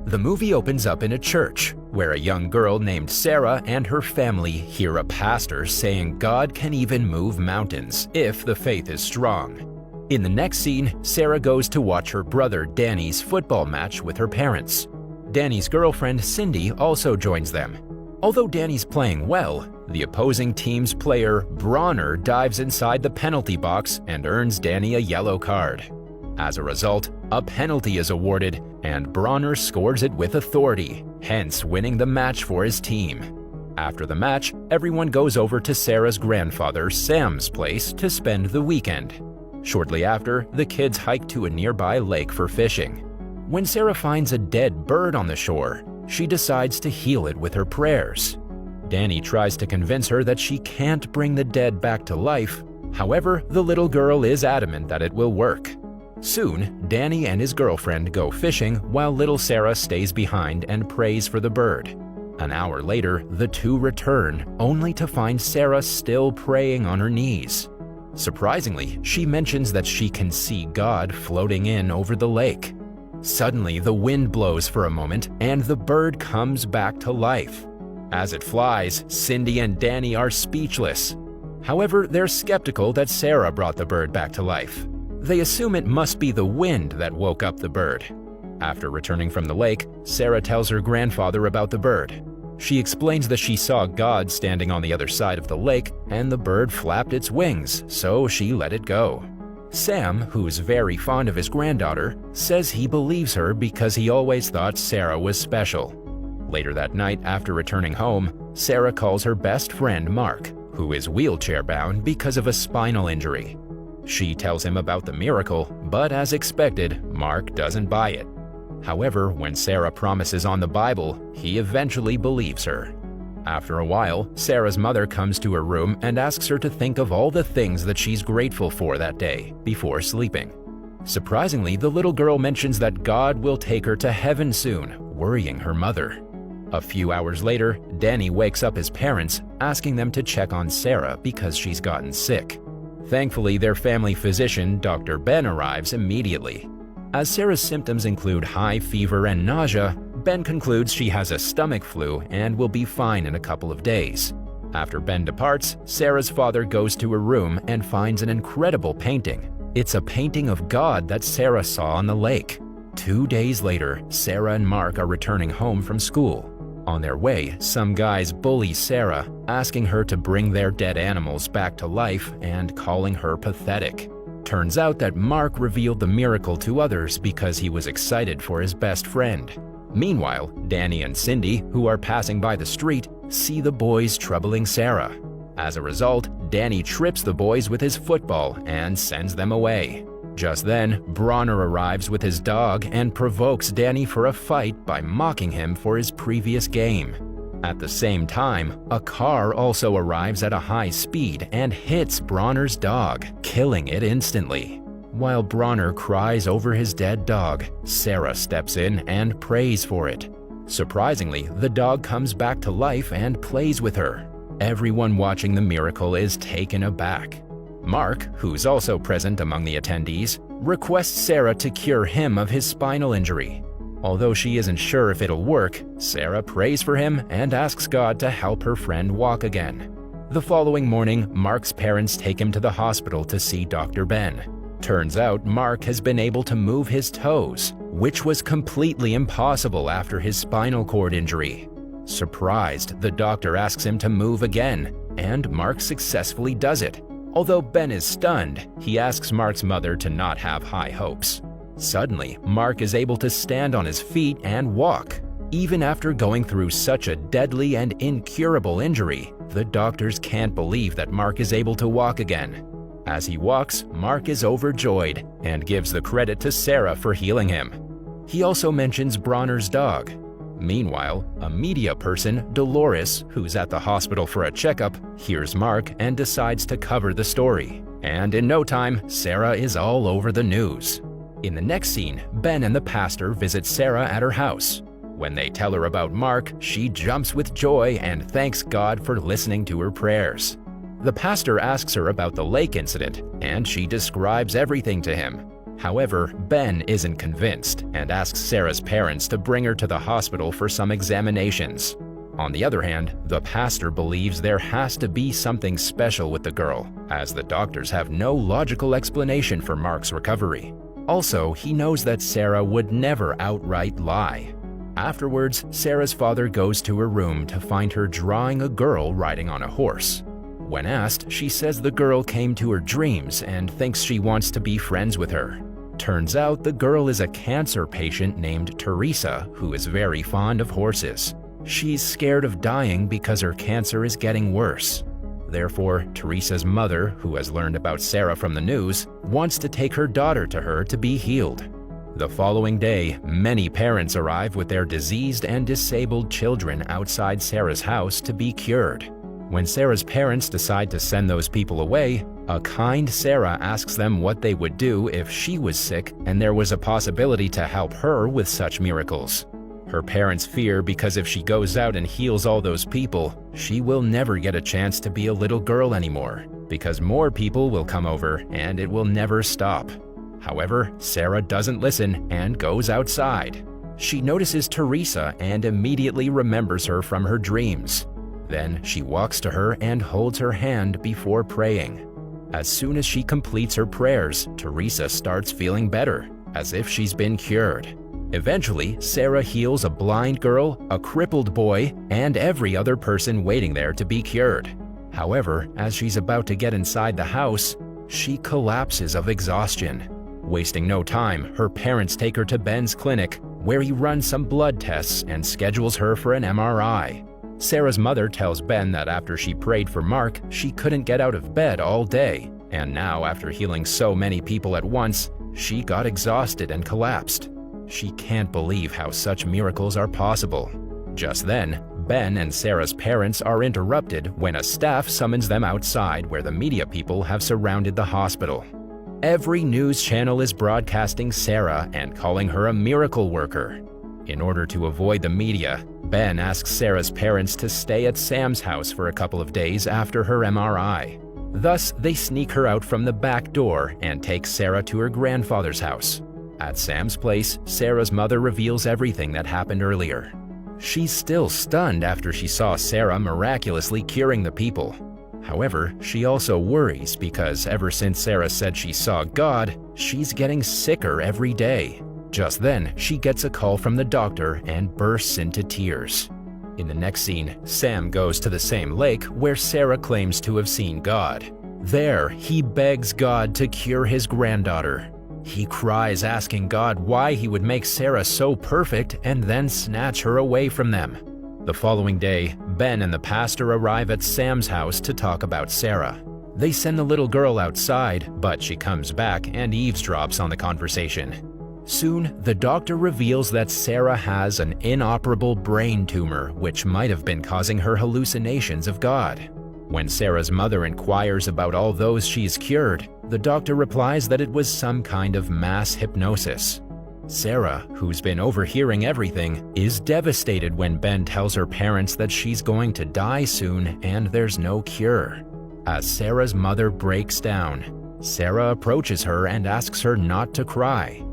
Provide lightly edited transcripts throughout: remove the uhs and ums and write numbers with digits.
The movie opens up in a church, where a young girl named Sarah and her family hear a pastor saying God can even move mountains if the faith is strong. In the next scene, Sarah goes to watch her brother Danny's football match with her parents. Danny's girlfriend Cindy also joins them. Although Danny's playing well, the opposing team's player Bronner dives inside the penalty box and earns Danny a yellow card. As a result, a penalty is awarded, and Bronner scores it with authority, hence winning the match for his team. After the match, everyone goes over to Sarah's grandfather Sam's place to spend the weekend. Shortly after, the kids hike to a nearby lake for fishing. When Sarah finds a dead bird on the shore, she decides to heal it with her prayers. Danny tries to convince her that she can't bring the dead back to life. However, the little girl is adamant that it will work. Soon, Danny and his girlfriend go fishing while little Sarah stays behind and prays for the bird. An hour later, the two return, only to find Sarah still praying on her knees. Surprisingly, she mentions that she can see God floating in over the lake. Suddenly, the wind blows for a moment, and the bird comes back to life. As it flies, Cindy and Danny are speechless. However, they're skeptical that Sarah brought the bird back to life. They assume it must be the wind that woke up the bird. After returning from the lake, Sarah tells her grandfather about the bird. She explains that she saw God standing on the other side of the lake, and the bird flapped its wings, so she let it go. Sam, who's very fond of his granddaughter, says he believes her because he always thought Sarah was special. Later that night, after returning home, Sarah calls her best friend Mark, who is wheelchair-bound because of a spinal injury. She tells him about the miracle, but as expected, Mark doesn't buy it. However, when Sarah promises on the Bible, he eventually believes her. After a while, Sarah's mother comes to her room and asks her to think of all the things that she's grateful for that day before sleeping. Surprisingly, the little girl mentions that God will take her to heaven soon, worrying her mother. A few hours later, Danny wakes up his parents, asking them to check on Sarah because she's gotten sick. Thankfully, their family physician, Dr. Ben, arrives immediately. As Sarah's symptoms include high fever and nausea, Ben concludes she has a stomach flu and will be fine in a couple of days. After Ben departs, Sarah's father goes to her room and finds an incredible painting. It's a painting of God that Sarah saw on the lake. 2 days later, Sarah and Mark are returning home from school. On their way, some guys bully Sarah, asking her to bring their dead animals back to life and calling her pathetic. Turns out that Mark revealed the miracle to others because he was excited for his best friend. Meanwhile, Danny and Cindy, who are passing by the street, see the boys troubling Sarah. As a result, Danny trips the boys with his football and sends them away. Just then, Bronner arrives with his dog and provokes Danny for a fight by mocking him for his previous game. At the same time, a car also arrives at a high speed and hits Bronner's dog, killing it instantly. While Bronner cries over his dead dog, Sarah steps in and prays for it. Surprisingly, the dog comes back to life and plays with her. Everyone watching the miracle is taken aback. Mark, who's also present among the attendees, requests Sarah to cure him of his spinal injury. Although she isn't sure if it'll work, Sarah prays for him and asks God to help her friend walk again. The following morning, Mark's parents take him to the hospital to see Dr. Ben. Turns out Mark has been able to move his toes, which was completely impossible after his spinal cord injury. Surprised, the doctor asks him to move again, and Mark successfully does it. Although Ben is stunned, he asks Mark's mother to not have high hopes. Suddenly, Mark is able to stand on his feet and walk. Even after going through such a deadly and incurable injury, the doctors can't believe that Mark is able to walk again. As he walks, Mark is overjoyed and gives the credit to Sarah for healing him. He also mentions Bronner's dog. Meanwhile, a media person, Dolores, who's at the hospital for a checkup, hears Mark and decides to cover the story. And in no time, Sarah is all over the news. In the next scene, Ben and the pastor visit Sarah at her house. When they tell her about Mark, she jumps with joy and thanks God for listening to her prayers. The pastor asks her about the lake incident, and she describes everything to him. However, Ben isn't convinced and asks Sarah's parents to bring her to the hospital for some examinations. On the other hand, the pastor believes there has to be something special with the girl, as the doctors have no logical explanation for Mark's recovery. Also, he knows that Sarah would never outright lie. Afterwards, Sarah's father goes to her room to find her drawing a girl riding on a horse. When asked, she says the girl came to her dreams and thinks she wants to be friends with her. Turns out the girl is a cancer patient named Teresa who is very fond of horses. She's scared of dying because her cancer is getting worse. Therefore, Teresa's mother, who has learned about Sarah from the news, wants to take her daughter to her to be healed. The following day, many parents arrive with their diseased and disabled children outside Sarah's house to be cured. When Sarah's parents decide to send those people away, a kind Sarah asks them what they would do if she was sick and there was a possibility to help her with such miracles. Her parents fear because if she goes out and heals all those people, she will never get a chance to be a little girl anymore, because more people will come over and it will never stop. However, Sarah doesn't listen and goes outside. She notices Teresa and immediately remembers her from her dreams. Then she walks to her and holds her hand before praying. As soon as she completes her prayers, Teresa starts feeling better, as if she's been cured. Eventually, Sarah heals a blind girl, a crippled boy, and every other person waiting there to be cured. However, as she's about to get inside the house, she collapses of exhaustion. Wasting no time, her parents take her to Ben's clinic, where he runs some blood tests and schedules her for an MRI. Sarah's mother tells Ben that after she prayed for Mark, she couldn't get out of bed all day, and now after healing so many people at once, she got exhausted and collapsed. She can't believe how such miracles are possible. Just then, Ben and Sarah's parents are interrupted when a staff summons them outside where the media people have surrounded the hospital. Every news channel is broadcasting Sarah and calling her a miracle worker. In order to avoid the media, Ben asks Sarah's parents to stay at Sam's house for a couple of days after her MRI. Thus, they sneak her out from the back door and take Sarah to her grandfather's house. At Sam's place, Sarah's mother reveals everything that happened earlier. She's still stunned after she saw Sarah miraculously curing the people. However, she also worries because ever since Sarah said she saw God, she's getting sicker every day. Just then, she gets a call from the doctor and bursts into tears. In the next scene, Sam goes to the same lake where Sarah claims to have seen God. There, he begs God to cure his granddaughter. He cries asking God why he would make Sarah so perfect and then snatch her away from them. The following day, Ben and the pastor arrive at Sam's house to talk about Sarah. They send the little girl outside, but she comes back and eavesdrops on the conversation. Soon, the doctor reveals that Sarah has an inoperable brain tumor which might have been causing her hallucinations of God. When Sarah's mother inquires about all those she's cured, the doctor replies that it was some kind of mass hypnosis. Sarah, who's been overhearing everything, is devastated when Ben tells her parents that she's going to die soon and there's no cure. As Sarah's mother breaks down, Sarah approaches her and asks her not to cry.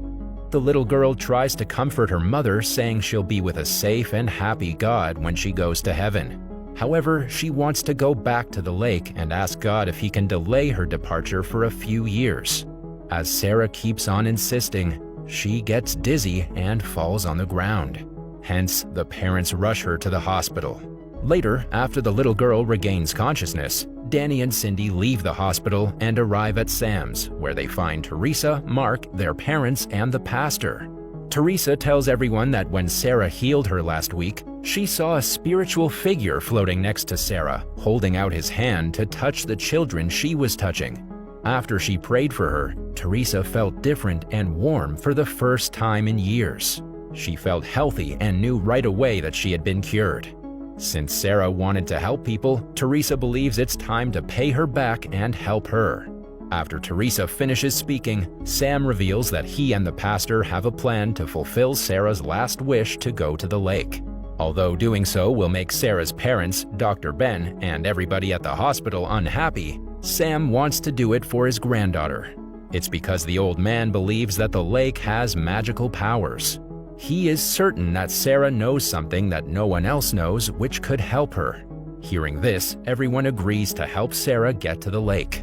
The little girl tries to comfort her mother, saying she'll be with a safe and happy God when she goes to heaven. However, she wants to go back to the lake and ask God if he can delay her departure for a few years. As Sarah keeps on insisting, she gets dizzy and falls on the ground. Hence, the parents rush her to the hospital. Later, after the little girl regains consciousness, Danny and Cindy leave the hospital and arrive at Sam's, where they find Teresa, Mark, their parents, and the pastor. Teresa tells everyone that when Sarah healed her last week, she saw a spiritual figure floating next to Sarah, holding out his hand to touch the children she was touching. After she prayed for her, Teresa felt different and warm for the first time in years. She felt healthy and knew right away that she had been cured. Since Sarah wanted to help people, Teresa believes it's time to pay her back and help her. After Teresa finishes speaking, Sam reveals that he and the pastor have a plan to fulfill Sarah's last wish to go to the lake. Although doing so will make Sarah's parents, Dr. Ben, and everybody at the hospital unhappy, Sam wants to do it for his granddaughter. It's because the old man believes that the lake has magical powers. He is certain that Sarah knows something that no one else knows which could help her. Hearing this, everyone agrees to help Sarah get to the lake.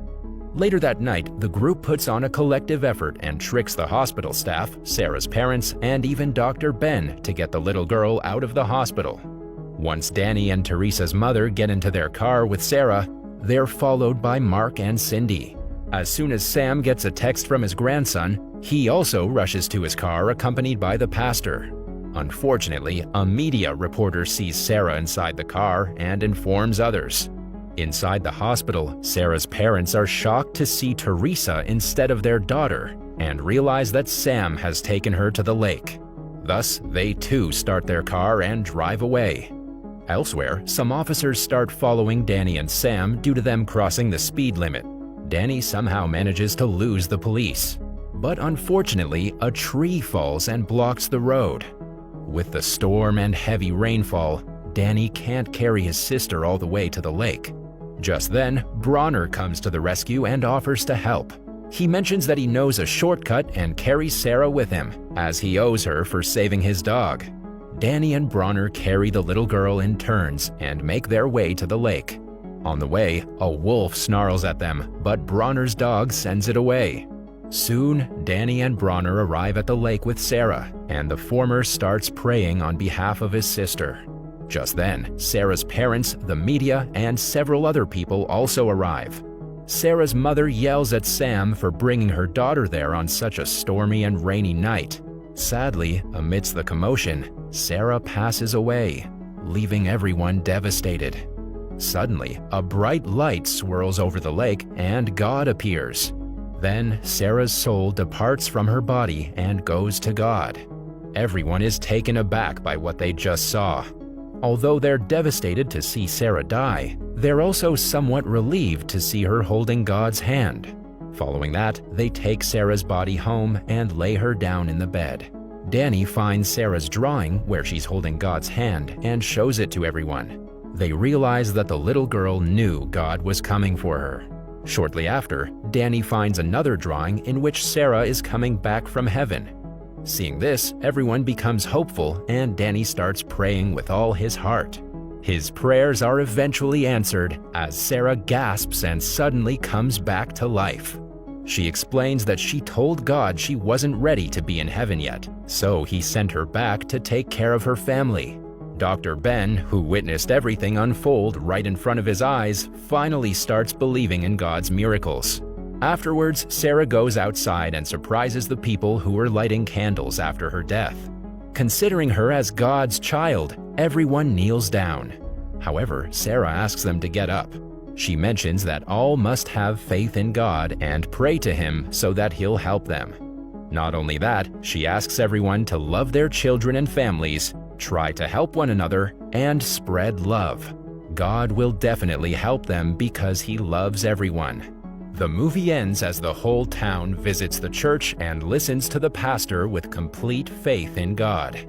Later that night, the group puts on a collective effort and tricks the hospital staff, Sarah's parents, and even Dr. Ben to get the little girl out of the hospital. Once Danny and Teresa's mother get into their car with Sarah, they're followed by Mark and Cindy. As soon as Sam gets a text from his grandson, he also rushes to his car accompanied by the pastor. Unfortunately, a media reporter sees Sarah inside the car and informs others. Inside the hospital, Sarah's parents are shocked to see Teresa instead of their daughter and realize that Sam has taken her to the lake. Thus, they too start their car and drive away. Elsewhere, some officers start following Danny and Sam due to them crossing the speed limit. Danny somehow manages to lose the police. But unfortunately, a tree falls and blocks the road. With the storm and heavy rainfall, Danny can't carry his sister all the way to the lake. Just then, Bronner comes to the rescue and offers to help. He mentions that he knows a shortcut and carries Sarah with him, as he owes her for saving his dog. Danny and Bronner carry the little girl in turns and make their way to the lake. On the way, a wolf snarls at them, but Bronner's dog sends it away. Soon, Danny and Bronner arrive at the lake with Sarah, and the former starts praying on behalf of his sister. Just then, Sarah's parents, the media, and several other people also arrive. Sarah's mother yells at Sam for bringing her daughter there on such a stormy and rainy night. Sadly, amidst the commotion, Sarah passes away, leaving everyone devastated. Suddenly, a bright light swirls over the lake and God appears. Then, Sarah's soul departs from her body and goes to God. Everyone is taken aback by what they just saw. Although they're devastated to see Sarah die, they're also somewhat relieved to see her holding God's hand. Following that, they take Sarah's body home and lay her down in the bed. Danny finds Sarah's drawing where she's holding God's hand and shows it to everyone. They realize that the little girl knew God was coming for her. Shortly after, Danny finds another drawing in which Sarah is coming back from heaven. Seeing this, everyone becomes hopeful and Danny starts praying with all his heart. His prayers are eventually answered as Sarah gasps and suddenly comes back to life. She explains that she told God she wasn't ready to be in heaven yet, so he sent her back to take care of her family. Dr. Ben, who witnessed everything unfold right in front of his eyes, finally starts believing in God's miracles. Afterwards, Sarah goes outside and surprises the people who were lighting candles after her death. Considering her as God's child, everyone kneels down. However, Sarah asks them to get up. She mentions that all must have faith in God and pray to Him so that He'll help them. Not only that, she asks everyone to love their children and families, try to help one another, and spread love. God will definitely help them because He loves everyone. The movie ends as the whole town visits the church and listens to the pastor with complete faith in God.